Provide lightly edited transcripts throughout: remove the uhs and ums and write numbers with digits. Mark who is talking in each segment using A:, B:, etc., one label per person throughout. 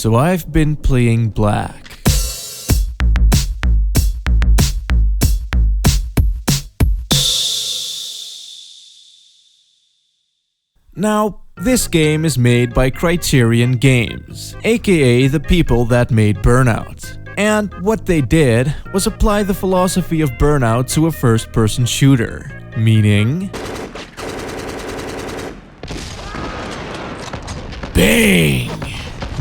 A: So I've been playing Black. Now, this game is made by Criterion Games, aka the people that made Burnout. And what they did was apply the philosophy of Burnout to a first-person shooter, meaning... Bang!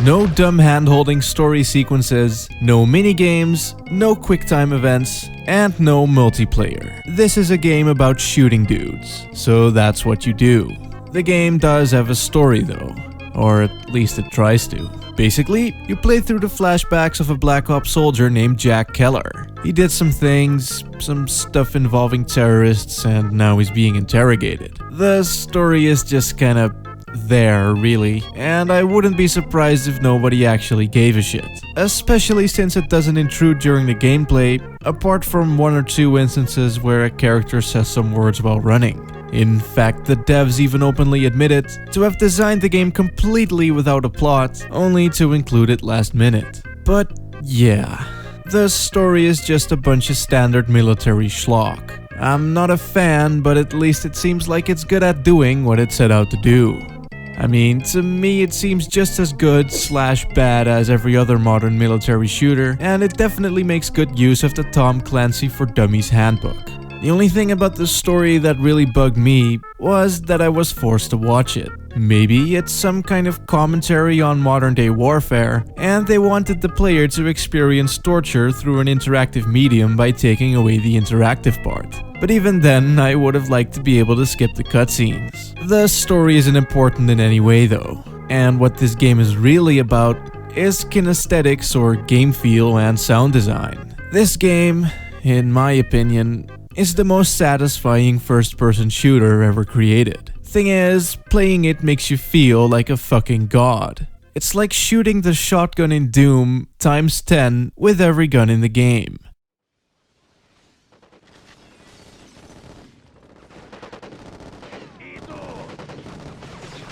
A: No dumb hand-holding story sequences, no minigames, no quick-time events, and no multiplayer. This is a game about shooting dudes, so that's what you do. The game does have a story though, or at least it tries to. Basically, you play through the flashbacks of a Black Ops soldier named Jack Keller. He did some things, some stuff involving terrorists, and now he's being interrogated. The story is just kinda there, really, and I wouldn't be surprised if nobody actually gave a shit. Especially since it doesn't intrude during the gameplay, apart from one or two instances where a character says some words while running. In fact, the devs even openly admitted to have designed the game completely without a plot, only to include it last minute. But yeah, the story is just a bunch of standard military schlock. I'm not a fan, but at least it seems like it's good at doing what it set out to do. I mean, to me it seems just as good / bad as every other modern military shooter, and it definitely makes good use of the Tom Clancy for Dummies handbook. The only thing about the story that really bugged me was that I was forced to watch it. Maybe it's some kind of commentary on modern day warfare, and they wanted the player to experience torture through an interactive medium by taking away the interactive part. But even then, I would have liked to be able to skip the cutscenes. The story isn't important in any way though, and what this game is really about is kinesthetics or game feel and sound design. This game, in my opinion, is the most satisfying first-person shooter ever created. Thing is, playing it makes you feel like a fucking god. It's like shooting the shotgun in Doom times 10 with every gun in the game.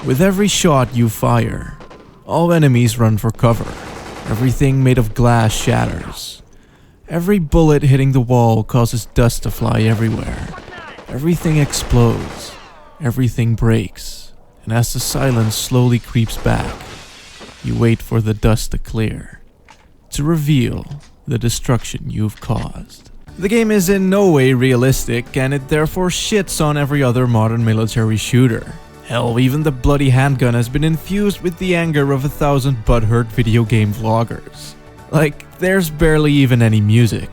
A: With every shot you fire, all enemies run for cover. Everything made of glass shatters. Every bullet hitting the wall causes dust to fly everywhere. Everything explodes. Everything breaks. And as the silence slowly creeps back, you wait for the dust to clear, to reveal the destruction you've caused. The game is in no way realistic, and it therefore shits on every other modern military shooter. Hell, even the bloody handgun has been infused with the anger of 1,000 butthurt video game vloggers. Like, there's barely even any music,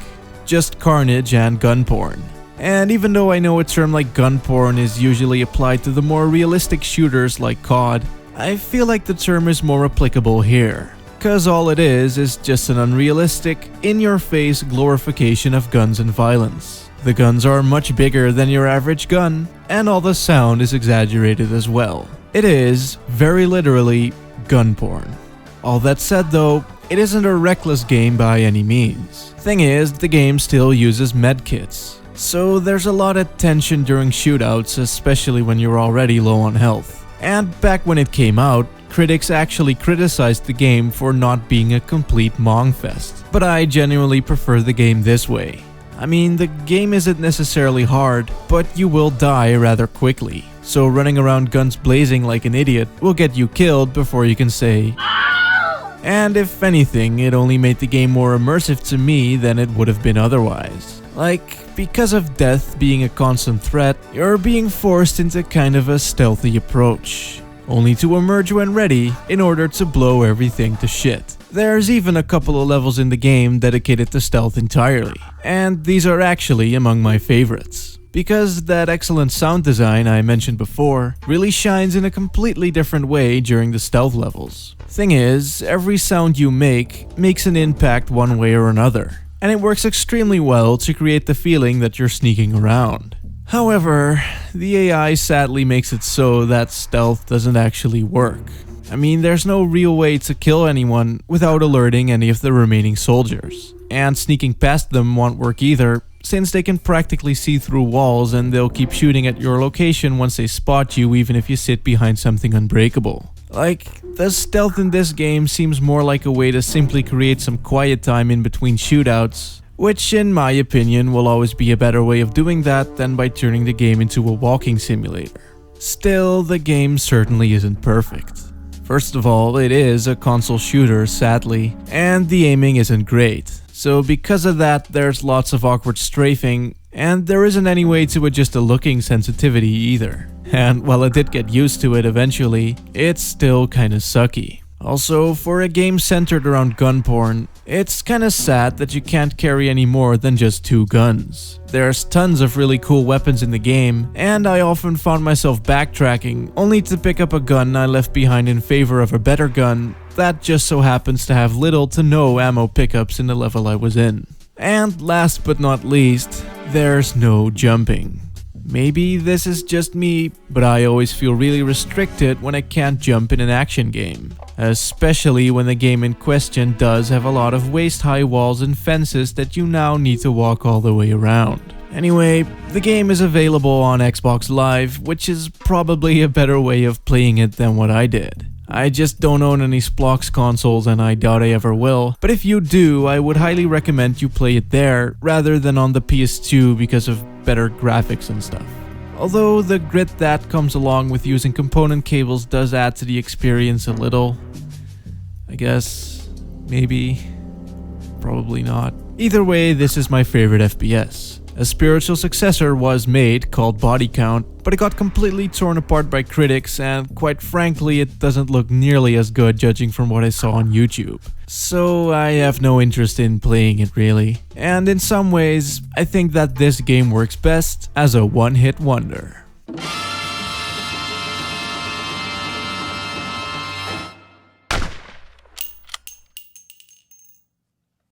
A: just carnage and gun porn. And even though I know a term like gun porn is usually applied to the more realistic shooters like COD, I feel like the term is more applicable here. Cause all it is just an unrealistic, in-your-face glorification of guns and violence. The guns are much bigger than your average gun, and all the sound is exaggerated as well. It is, very literally, gun porn. All that said though, it isn't a reckless game by any means. Thing is, the game still uses medkits, so there's a lot of tension during shootouts, especially when you're already low on health. And back when it came out, critics actually criticized the game for not being a complete mongfest. But I genuinely prefer the game this way. I mean, the game isn't necessarily hard, but you will die rather quickly. So running around guns blazing like an idiot will get you killed before you can say... And if anything, it only made the game more immersive to me than it would have been otherwise. Like, because of death being a constant threat, you're being forced into kind of a stealthy approach, only to emerge when ready in order to blow everything to shit. There's even a couple of levels in the game dedicated to stealth entirely, and these are actually among my favorites. Because that excellent sound design I mentioned before really shines in a completely different way during the stealth levels. Thing is, every sound you make makes an impact one way or another, and it works extremely well to create the feeling that you're sneaking around. However, the AI sadly makes it so that stealth doesn't actually work. I mean, there's no real way to kill anyone without alerting any of the remaining soldiers. And sneaking past them won't work either, since they can practically see through walls and they'll keep shooting at your location once they spot you even if you sit behind something unbreakable. Like, the stealth in this game seems more like a way to simply create some quiet time in between shootouts, which in my opinion will always be a better way of doing that than by turning the game into a walking simulator. Still, the game certainly isn't perfect. First of all, it is a console shooter, sadly, and the aiming isn't great. So because of that, there's lots of awkward strafing, and there isn't any way to adjust the looking sensitivity either. And while I did get used to it eventually, it's still kinda sucky. Also, for a game centered around gun porn, it's kinda sad that you can't carry any more than just 2 guns. There's tons of really cool weapons in the game, and I often found myself backtracking, only to pick up a gun I left behind in favor of a better gun that just so happens to have little to no ammo pickups in the level I was in. And last but not least, there's no jumping. Maybe this is just me, but I always feel really restricted when I can't jump in an action game. Especially when the game in question does have a lot of waist-high walls and fences that you now need to walk all the way around. Anyway, the game is available on Xbox Live, which is probably a better way of playing it than what I did. I just don't own any Splox consoles and I doubt I ever will, but if you do, I would highly recommend you play it there rather than on the PS2 because of better graphics and stuff. Although the grit that comes along with using component cables does add to the experience a little. I guess, maybe, probably not. Either way, this is my favorite FPS. A spiritual successor was made, called Body Count, but it got completely torn apart by critics, and quite frankly it doesn't look nearly as good judging from what I saw on YouTube. So I have no interest in playing it really. And in some ways, I think that this game works best as a one-hit wonder.